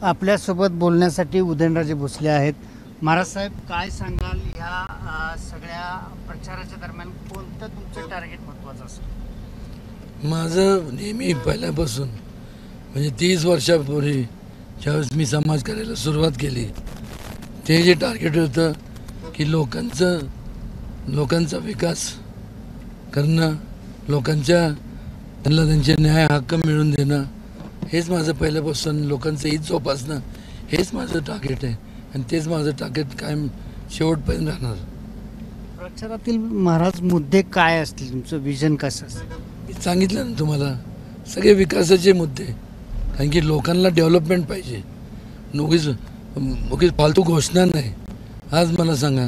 आपल्यासोबत बोलण्यासाठी उदयनराजे भोसले आहेत। महाराज साहेब, काय सांगाल या सगळ्या प्रचाराच्या दरम्यान कोणतं तुमचं टार्गेट महत्त्वाचं असेल? माझं नेहमी पहिल्यापासून म्हणजे 30 वर्षापूर्वी ज्यावेळेस मी समाज करायला सुरुवात केली, ते जे टार्गेट होतं की लोकांचा विकास करणं, त्यांना त्यांचे न्याय हक्क मिळवून देणं, हेच माझं पहिल्यापासून लोकांचं हित जोपासणं, हेच माझं टार्गेट आहे आणि तेच माझं टार्गेट कायम शेवटपर्यंत राहणार। प्रचारातील महाराज मुद्दे काय असतील, तुमचं विजन कसं असेल? मी सांगितलं ना तुम्हाला, सगळे विकासाचे मुद्दे, कारण की लोकांना डेव्हलपमेंट पाहिजे, उगीच फालतू घोषणा नाही। आज मला सांगा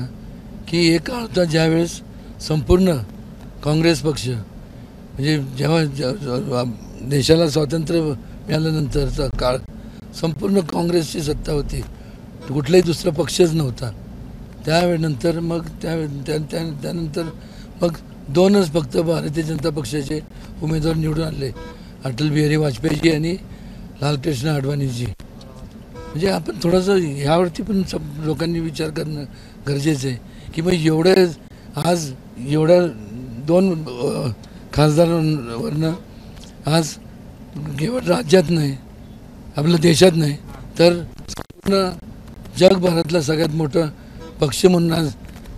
की एक काळ होता ज्यावेळेस संपूर्ण काँग्रेस पक्ष, म्हणजे जेव्हा देशाला स्वातंत्र्य मिळाल्यानंतरचा काळ संपूर्ण काँग्रेसची सत्ता होती, कुठलाही दुसरा पक्षच नव्हता। त्यावेळेनंतर मग त्यानंतर मग दोनच फक्त भारतीय जनता पक्षाचे उमेदवार निवडून आले, अटल बिहारी वाजपेयीजी आणि लालकृष्ण अडवाणीजी। म्हणजे आपण थोडंसं ह्यावरती पण लोकांनी विचार करणं गरजेचं आहे की मग एवढ्या दोन खासदारांवरनं आज केवळ राज्यात नाही, आपल्या देशात नाही, तर पूर्ण जगभरातला सगळ्यात मोठा पक्ष म्हणून आज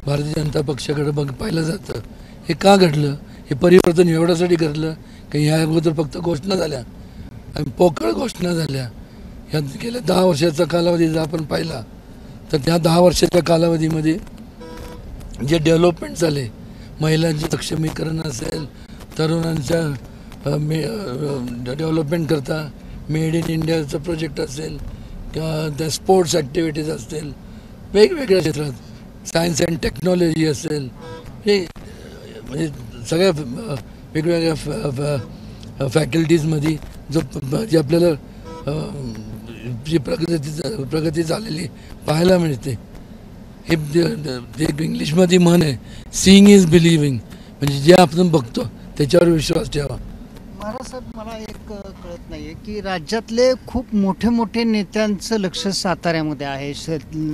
भारतीय जनता पक्षाकडे पाहिलं जातं। हे का घडलं? हे परिवर्तन एवढ्यासाठी घडलं की ह्या अगोदर फक्त घोषणा झाल्या आणि पोकळ घोषणा झाल्या। ह्या गेल्या 10 वर्षाचा कालावधी जर आपण पाहिला तर त्या 10 वर्षाच्या कालावधीमध्ये जे डेव्हलपमेंट झाले, महिलांचे सक्षमीकरण असेल, तरुणांच्या डेव्हलपमेंट करता मेड इन इंडियाचं प्रोजेक्ट असेल किंवा त्या स्पोर्ट्स ॲक्टिव्हिटीज असतील, वेगवेगळ्या क्षेत्रात सायन्स अँड टेक्नॉलॉजी असेल, हे म्हणजे सगळ्या वेगवेगळ्या फॅकल्टीजमध्ये जे आपल्याला जी प्रगती झालेली पाहायला मिळते। हे इंग्लिशमध्ये म्हण आहे, सीइंग इज बिलिव्हिंग, म्हणजे जे आपण बघतो त्याच्यावर विश्वास ठेवा। महाराज साहेब, मला एक कळत नाही आहे की राज्यातले खूप मोठे मोठे नेत्यांचं लक्ष साताऱ्यामध्ये आहे,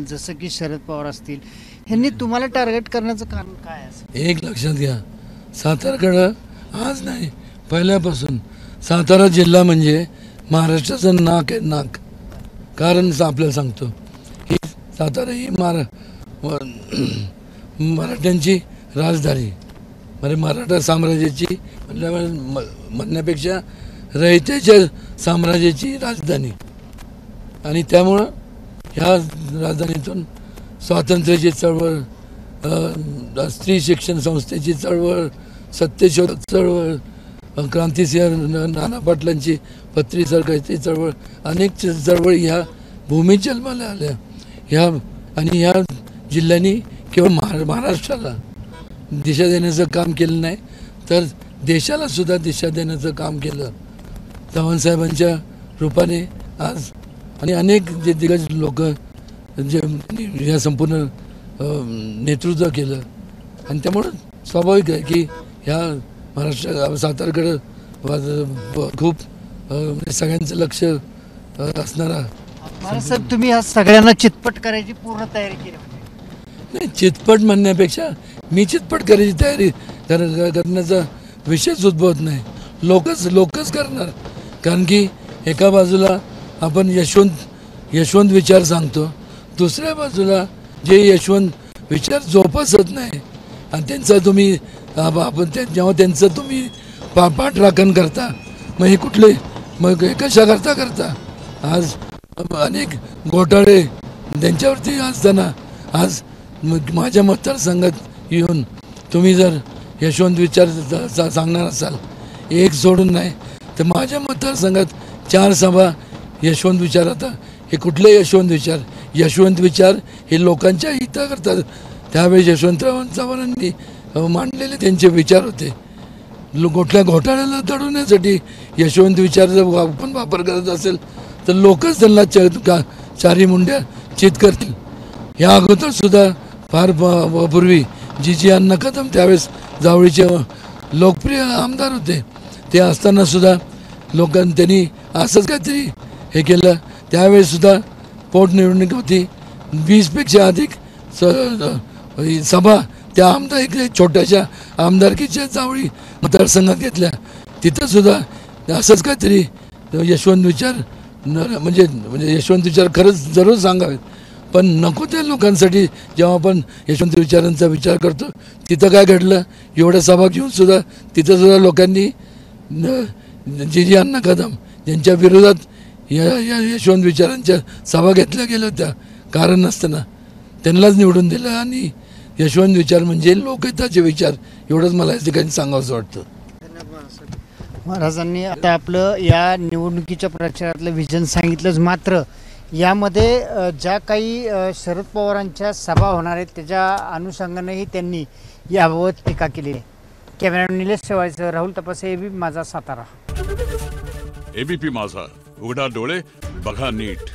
जसं की शरद पवार असतील, ह्यांनी तुम्हाला टार्गेट करण्याचं कारण काय असेल? एक लक्षात घ्या, सातारकडं आज नाही, पहिल्यापासून सातारा जिल्हा म्हणजे महाराष्ट्राचं नाक आहे, नाक। कारण आपल्याला सांगतो की सातारा ही मराठ्यांची राजधानी, म्हणजे मराठा साम्राज्याची म्हणण्यापेक्षा रयतेच्या साम्राज्याची राजधानी, आणि त्यामुळं ह्या राजधानीतून स्वातंत्र्याची चळवळ, स्त्री शिक्षण संस्थेची चळवळ, सत्यशोधक चळवळ, क्रांतिसिंह नाना पाटलांची पत्री सरकारची चळवळ, अनेक चळवळी ह्या भूमीत जन्माला आल्या। आणि ह्या जिल्ह्यांनी केवळ महाराष्ट्राला दिशा देण्याचं काम केलं नाही, तर देशाला सुद्धा दिशा देण्याचं काम केलं चव्हाणसाहेबांच्या रूपाने आज। आणि अनेक जे दिग्गज लोक जे ह्या संपूर्ण नेतृत्व केलं, आणि त्यामुळं स्वाभाविक आहे की ह्या महाराष्ट्र सातारकडं खूप सगळ्यांचं लक्ष असणारा। महाराज साहेब, तुम्ही ह्या सगळ्यांना चितपट करायची पूर्ण तयारी केली होती? नाही, चितपट म्हणण्यापेक्षा मी चितपट करायची तयारी करण्याचा विषयच उद्भवत नाही, लोकच करणार। कारण की एका बाजूला आपण यशवंत विचार सांगतो, दुसऱ्या बाजूला जे यशवंत विचार जोपासत नाही आणि त्यांचा तुम्ही जेव्हा त्यांचं तुम्ही पाठराखण करता, मग हे कुठले, मग हे कशा करता आज अनेक घोटाळे त्यांच्यावरती असताना आज माझ्या मतदारसंघात येऊन तुम्ही जर यशवंत विचार सांगणार असाल, एक सोडून नाही तर माझ्या मतदारसंघात 4 सभा यशवंत विचार। आता हे कुठले यशवंत विचार हे लोकांच्या हिताकरता त्यावेळी यशवंतराव चव्हाणांनी मांडलेले त्यांचे विचार होते। कुठल्या घोटाळ्याला दडवण्यासाठी यशवंत विचार जर आपण वापर करत असेल तर लोकच त्यांना चारी मुंड्या चित करतील। या अगोदर सुद्धा फार पूर्वी जी अण्णा कदम त्यावेळेस जावळीचे लोकप्रिय आमदार होते, ते असताना सुद्धा त्यांनी असंच काहीतरी हे केलं, त्यावेळेसुद्धा पोटनिवडणूक होती. 20पेक्षा अधिक सभा त्या एक छोट्याशा आमदारकीच्या जावळी मतदारसंघात घेतल्या. तिथंसुद्धा असंच काहीतरी यशवंत विचार म्हणजे यशवंत विचार खरंच जरूर सांगावेत, पण नको त्या लोकांसाठी जेव्हा आपण यशवंत विचारांचा विचार करतो तिथं काय घडलं, एवढ्या सभा घेऊनसुद्धा तिथंसुद्धा लोकांनी जी अण्णा कदम ज्यांच्या विरोधात या यशवंत विचारांच्या सभा घेतल्या गेल्या होत्या कारण नसताना त्यांनाच निवडून दिलं. आणि यशवंत विचार म्हणजे लोकहिताचे विचार, एवढंच मला या ठिकाणी सांगावंसं वाटतं. महाराजांनी आता आपलं या निवडणुकीच्या प्रचारातलं विजन सांगितलंच, मात्र यामध्ये ज्या काही शरद पवारांच्या सभा होणार आहेत त्याच्या अनुषंगानेही त्यांनी याबाबत टीका केली आहे. कॅमेरामॅन निलेश शेवाळेसह राहुल तपासे, एबीपी माझा, सातारा. एबीपी माझा, उघडा डोळे बघा नीट.